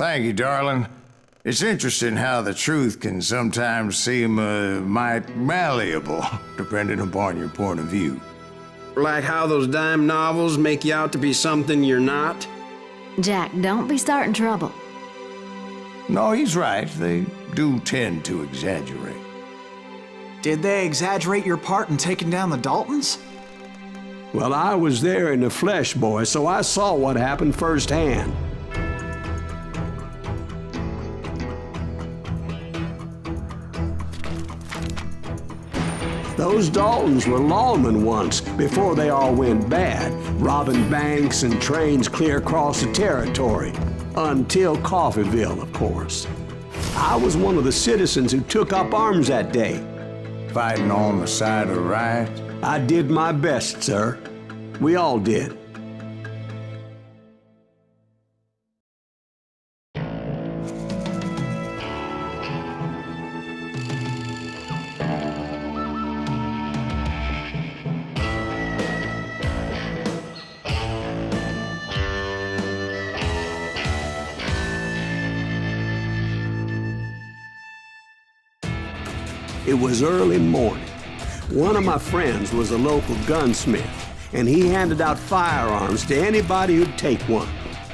Thank you, darling. It's interesting how the truth can sometimes seem, might malleable, depending upon your point of view. Like how those dime novels make you out to be something you're not? Jack, don't be starting trouble. No, he's right. They do tend to exaggerate. Did they exaggerate your part in taking down the Daltons? Well, I was there in the flesh, boy, so I saw what happened firsthand. Those Daltons were lawmen once, before they all went bad, robbing banks and trains clear across the territory. Until Coffeeville, of course. I was one of the citizens who took up arms that day. Fighting on the side of right? I did my best, sir. We all did. It was early morning. One of my friends was a local gunsmith, and he handed out firearms to anybody who'd take one.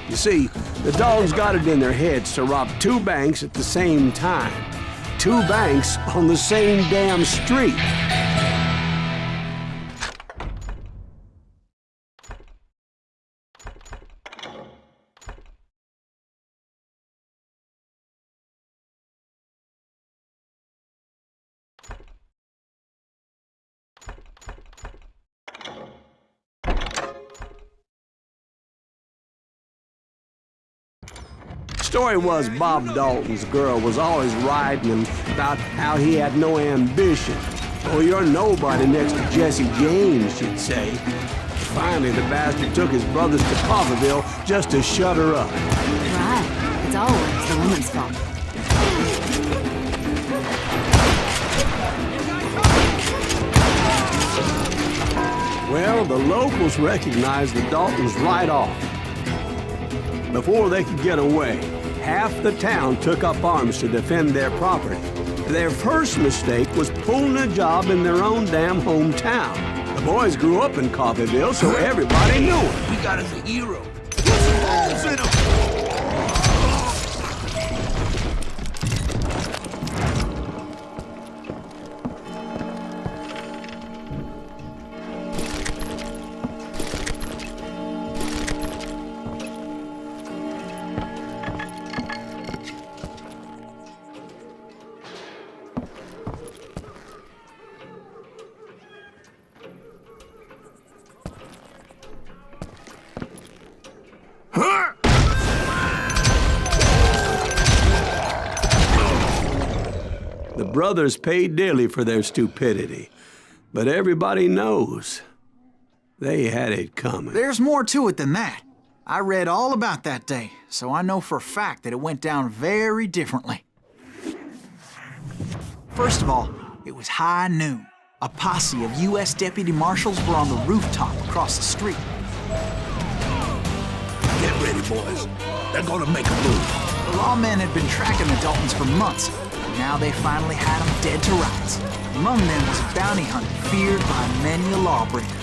You see, the dogs got it in their heads to rob 2 banks at the same time. 2 banks on the same damn street. Story was Bob Dalton's girl was always riding him about how he had no ambition. Oh, you're nobody next to Jesse James, she'd say. Finally, the bastard took his brothers to Coffeeville just to shut her up. Right. It's always the woman's fault. Well, the locals recognized the Daltons right off. Before they could get away, half the town took up arms to defend their property. Their first mistake was pulling a job in their own damn hometown. The boys grew up in Coffeeville, so everybody knew him. We got us a hero. Put some holes in him! The brothers paid dearly for their stupidity, but everybody knows they had it coming. There's more to it than that. I read all about that day, so I know for a fact that it went down very differently. First of all, it was high noon. A posse of U.S. deputy marshals were on the rooftop across the street. Get ready, boys. They're gonna make a move. The lawmen had been tracking the Daltons for months, and now they finally had them dead to rights. Among them was a bounty hunter feared by many a lawbreaker.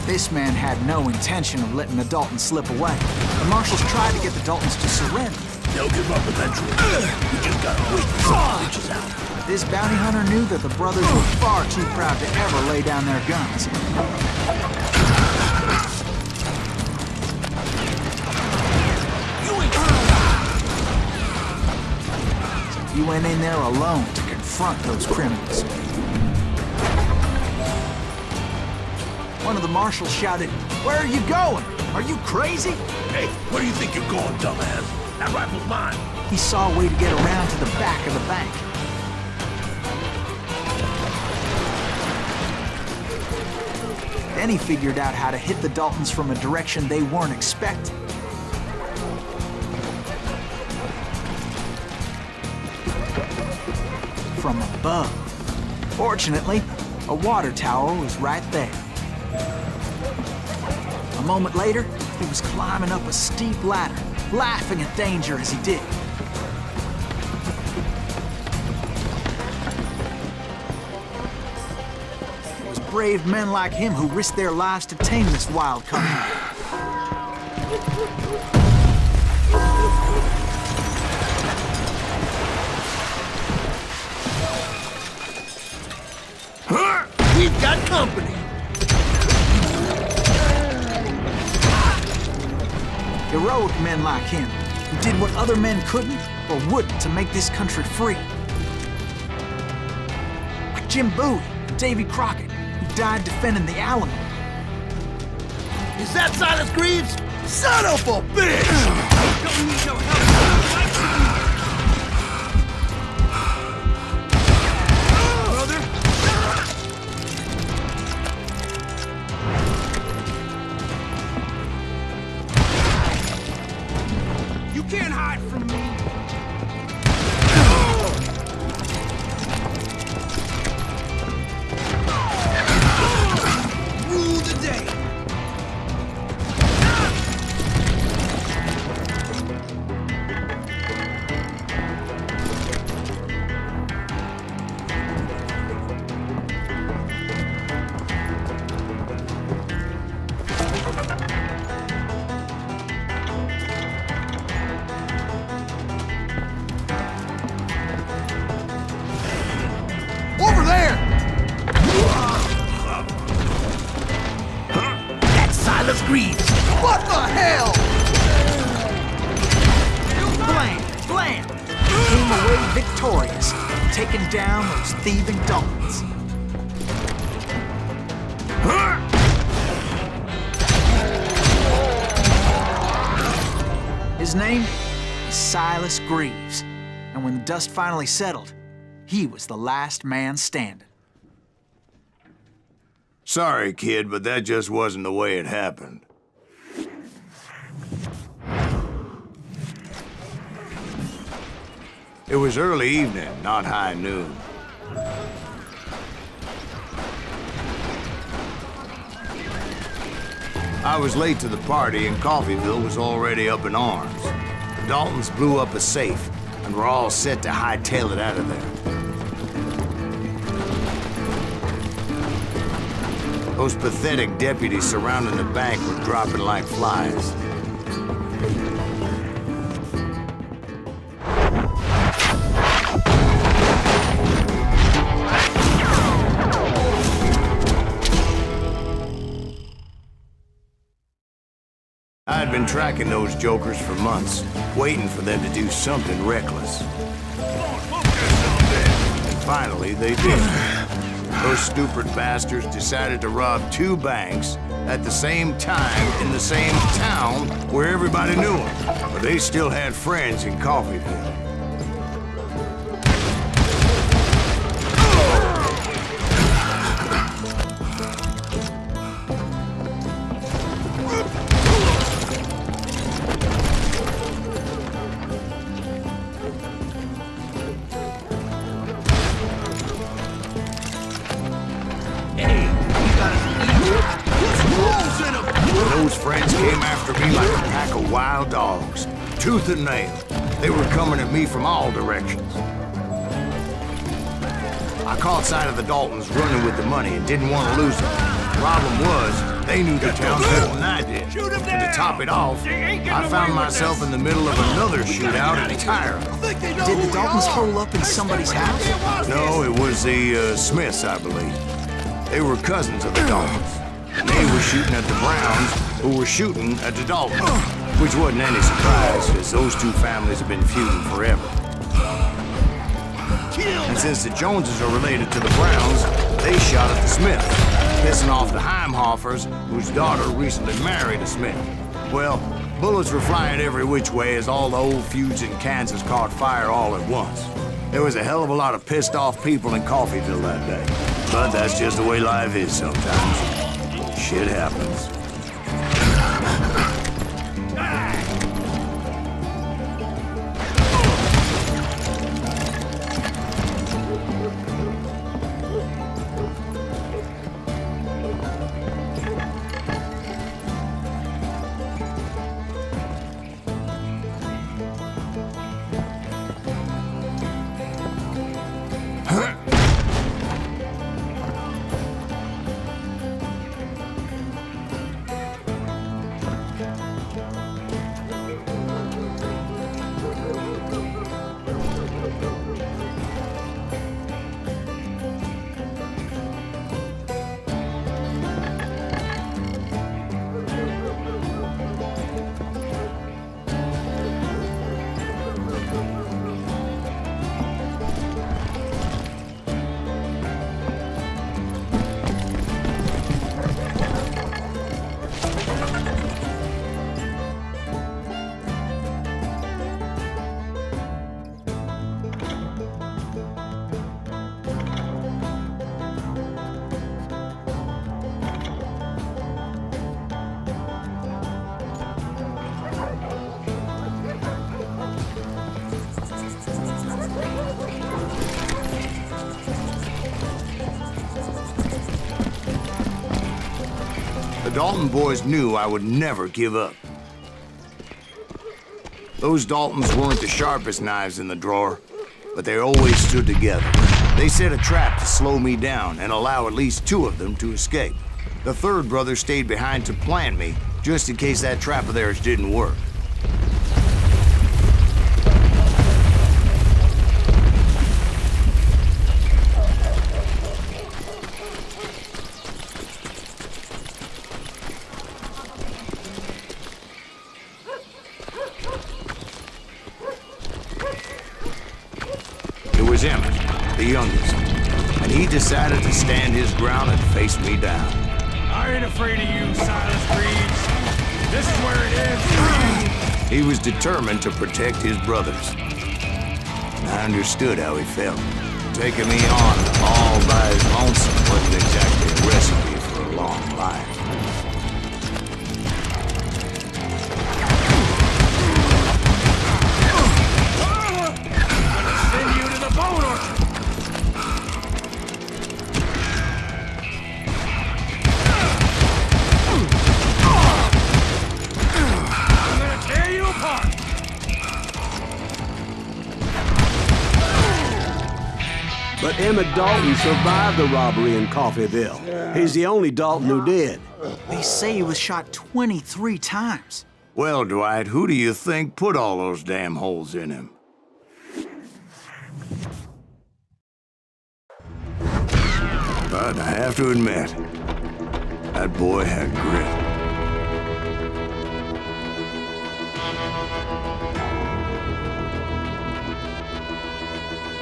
This man had no intention of letting the Daltons slip away. The marshals tried to get the Daltons to surrender. They'll give up eventually. We just gotta wait until it reaches out. This bounty hunter knew that the brothers were far too proud to ever lay down their guns. He went in there alone to confront those criminals. One of the marshals shouted, "Where are you going? Are you crazy?" Hey, where do you think you're going, dumbass? That rifle's mine. He saw a way to get around to the back of the bank. Then he figured out how to hit the Daltons from a direction they weren't expecting. From above. Fortunately, a water tower was right there. A moment later, He was climbing up a steep ladder, laughing at danger as he did. It was brave men like him who risked their lives to tame this wild country. We've got company. Heroic men like him, who did what other men couldn't or wouldn't to make this country free. Like Jim Bowie and Davy Crockett, who died defending the Alamo. Is that Silas Greaves? Son of a bitch! Don't need no help. You can't hide from me. Rule the day. Over there! That's Silas Greaves! What the hell? Blam! Came away victorious, taking down those thieving Daltons. His name is Silas Greaves, and when the dust finally settled, he was the last man standing. Sorry, kid, but that just wasn't the way it happened. It was early evening, not high noon. I was late to the party, and Coffeyville was already up in arms. The Daltons blew up a safe, and were all set to hightail it out of there. Those pathetic deputies surrounding the bank were dropping like flies. I had been tracking those jokers for months, waiting for them to do something reckless. And finally, they did. Those stupid bastards decided to rob 2 banks at the same time in the same town where everybody knew them. But they still had friends in Coffeyville. Those friends came after me like a pack of wild dogs, tooth and nail. They were coming at me from all directions. I caught sight of the Daltons running with the money and didn't want to lose them. The problem was, they knew the town better than I did. And to top it off, I found myself in the middle of another shootout entirely. Did the Daltons hole up in somebody's house? No, it was the Smiths, I believe. They were cousins of the Daltons. And they were shooting at the Browns, who were shooting at the Daltons. Which wasn't any surprise, because those 2 families have been feuding forever. And since the Joneses are related to the Browns, they shot at the Smiths, pissing off the Heimhoffers, whose daughter recently married a Smith. Well, bullets were flying every which way as all the old feuds in Kansas caught fire all at once. There was a hell of a lot of pissed off people in Coffeyville that day. But that's just the way life is sometimes. Shit happens. Dalton boys knew I would never give up. Those Daltons weren't the sharpest knives in the drawer, but they always stood together. They set a trap to slow me down and allow at least 2 of them to escape. The third brother stayed behind to plant me, just in case that trap of theirs didn't work. It was Emmett, the youngest, and he decided to stand his ground and face me down. I ain't afraid of you, Silas Greaves. This is where it ends. He was determined to protect his brothers. And I understood how he felt. Taking me on all by his lonesome wasn't exactly a recipe for a long life. Send you to the bone orchard. I'm gonna tear you apart. But Emmett Dalton survived the robbery in Coffeyville. He's the only Dalton who did. They say he was shot 23 times. Well, Dwight, who do you think put all those damn holes in him? But I have to admit, that boy had grit.